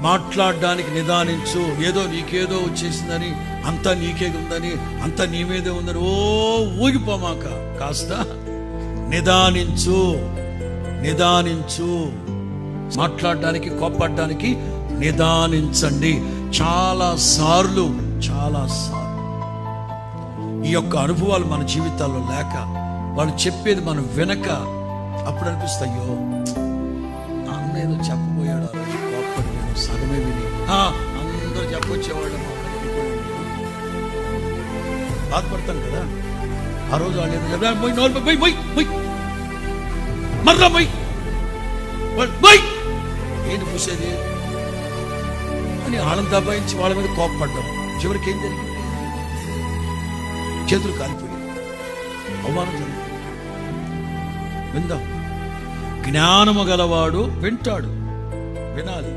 మాట్లాడడానికి నిదానించు. ఏదో నీకేదో వచ్చేసిందని, అంతా నీకే ఉందని, అంతా నీ మీదే ఉందని ఊగిపోమాక. కాస్త నిదానించు. మాట్లాడడానికి, కోప్పడడానికి నిదానించండి. చాలా సార్లు ఈ యొక్క అనుభవాలు మన జీవితాల్లో లేక, వాళ్ళు చెప్పేది మనం వినక, అప్పుడు అనిపిస్తాయో అన్న ఏదో చెప్పబోయాడు, ఆ రోజు కోప్పడి నేను సగమే విని అందరూ చెప్పొచ్చేవాళ్ళు, బాధపడతాం కదా. ఆ రోజు వాళ్ళు ఏదో ఏంటి పూసేది అని వాళ్ళని దబాయించి వాళ్ళ మీద కోప్పడ్డాం. చివరికి ఏం జరిగింది? చేతులు కాలిపోయాయి, అవమానం జరిగింది. విందాం. జ్ఞానము గలవాడు వింటాడు, వినాలి.